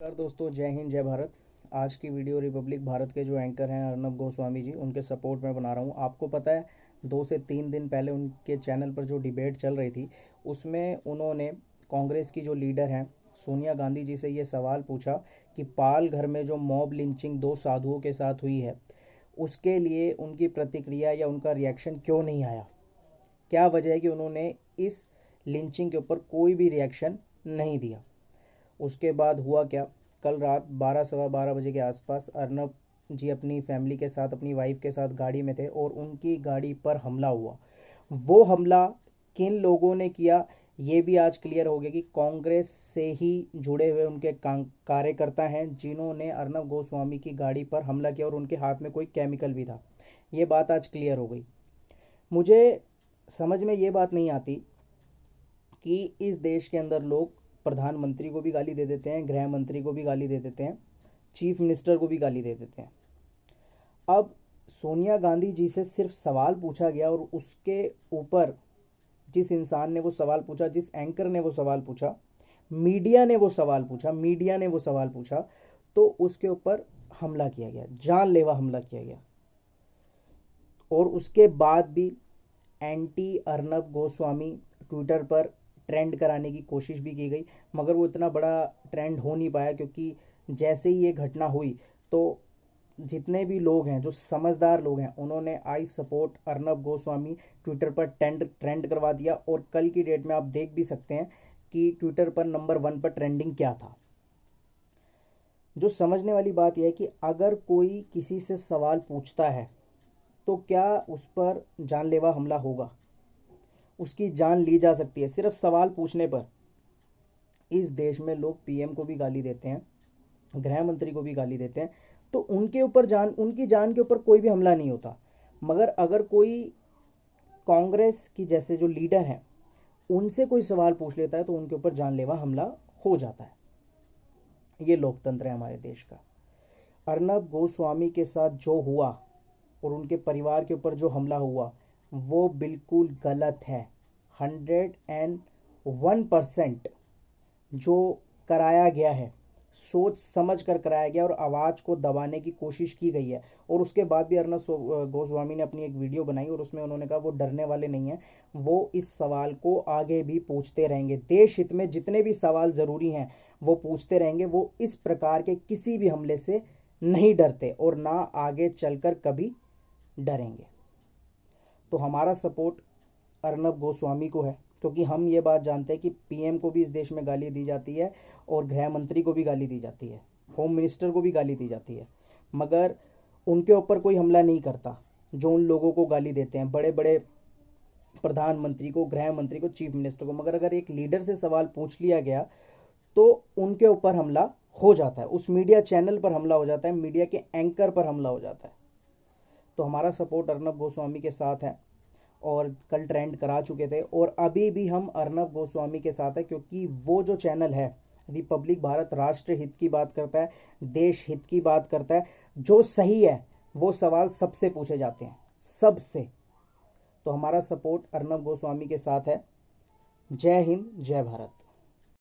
नमस्कार दोस्तों, जय हिंद जय भारत। आज की वीडियो रिपब्लिक भारत के जो एंकर हैं अर्नब गोस्वामी जी, उनके सपोर्ट में बना रहा हूँ। आपको पता है 2 से 3 दिन पहले उनके चैनल पर जो डिबेट चल रही थी उसमें उन्होंने कांग्रेस की जो लीडर हैं सोनिया गांधी जी से ये सवाल पूछा कि पाल घर में जो मॉब लिंचिंग 2 साधुओं के साथ हुई है उसके लिए उनकी प्रतिक्रिया या उनका रिएक्शन क्यों नहीं आया। क्या वजह है कि उन्होंने इस लिंचिंग के ऊपर कोई भी रिएक्शन नहीं दिया। उसके बाद हुआ क्या, कल रात 12 सवा 12 बजे के आसपास अर्नब जी अपनी फैमिली के साथ, अपनी वाइफ के साथ गाड़ी में थे और उनकी गाड़ी पर हमला हुआ। वो हमला किन लोगों ने किया ये भी आज क्लियर हो गया कि कांग्रेस से ही जुड़े हुए उनके कार्यकर्ता हैं जिन्होंने अर्नब गोस्वामी की गाड़ी पर हमला किया और उनके हाथ में कोई केमिकल भी था। ये बात आज क्लियर हो गई। मुझे समझ में ये बात नहीं आती कि इस देश के अंदर लोग प्रधानमंत्री को भी गाली दे देते हैं, गृह मंत्री को भी गाली दे देते हैं, चीफ मिनिस्टर को भी गाली दे देते हैं। अब सोनिया गांधी जी से सिर्फ सवाल पूछा गया और उसके ऊपर जिस इंसान ने वो सवाल पूछा, जिस एंकर ने वो सवाल पूछा, मीडिया ने वो सवाल पूछा, तो उसके ऊपर हमला किया गया, जानलेवा हमला किया गया। और उसके बाद भी एंटी अर्नब गोस्वामी ट्विटर पर ट्रेंड कराने की कोशिश भी की गई, मगर वो इतना बड़ा ट्रेंड हो नहीं पाया क्योंकि जैसे ही ये घटना हुई तो जितने भी लोग हैं, जो समझदार लोग हैं, उन्होंने I support Arnab Goswami Twitter पर ट्रेंड करवा दिया। और कल की डेट में आप देख भी सकते हैं कि ट्विटर पर नंबर 1 पर ट्रेंडिंग क्या था। जो समझने वाली बात यह है कि अगर कोई किसी से सवाल पूछता है तो क्या उस पर जानलेवा हमला होगा, उसकी जान ली जा सकती है सिर्फ सवाल पूछने पर। इस देश में लोग पीएम को भी गाली देते हैं, गृह मंत्री को भी गाली देते हैं, तो उनके ऊपर उनकी जान के ऊपर कोई भी हमला नहीं होता। मगर अगर कोई कांग्रेस की जैसे जो लीडर हैं उनसे कोई सवाल पूछ लेता है तो उनके ऊपर जानलेवा हमला हो जाता है। ये लोकतंत्र है हमारे देश का। अर्नब गोस्वामी के साथ जो हुआ और उनके परिवार के ऊपर जो हमला हुआ वो बिल्कुल गलत है। 101% जो कराया गया है सोच समझ कर कराया गया और आवाज़ को दबाने की कोशिश की गई है। और उसके बाद भी अर्नब गोस्वामी ने अपनी एक वीडियो बनाई और उसमें उन्होंने कहा वो डरने वाले नहीं हैं, वो इस सवाल को आगे भी पूछते रहेंगे। देश हित में जितने भी सवाल ज़रूरी हैं वो पूछते रहेंगे। वो इस प्रकार के किसी भी हमले से नहीं डरते और ना आगे चलकर कभी डरेंगे। तो हमारा सपोर्ट अर्नब गोस्वामी को है क्योंकि हम ये बात जानते हैं कि पीएम को भी इस देश में गाली दी जाती है और गृह मंत्री को भी गाली दी जाती है, होम मिनिस्टर को भी गाली दी जाती है, मगर उनके ऊपर कोई हमला नहीं करता जो उन लोगों को गाली देते हैं, बड़े बड़े प्रधानमंत्री को, गृह मंत्री को, चीफ मिनिस्टर को। मगर अगर एक लीडर से सवाल पूछ लिया गया तो उनके ऊपर हमला हो जाता है, उस मीडिया चैनल पर हमला हो जाता है, मीडिया के एंकर पर हमला हो जाता है। तो हमारा सपोर्ट अर्नब गोस्वामी के साथ है और कल ट्रेंड करा चुके थे और अभी भी हम अर्नब गोस्वामी के साथ है क्योंकि वो जो चैनल है रिपब्लिक भारत राष्ट्र हित की बात करता है, देश हित की बात करता है। जो सही है वो सवाल सबसे पूछे जाते हैं, सबसे। तो हमारा सपोर्ट अर्नब गोस्वामी के साथ है। जय हिंद जय भारत।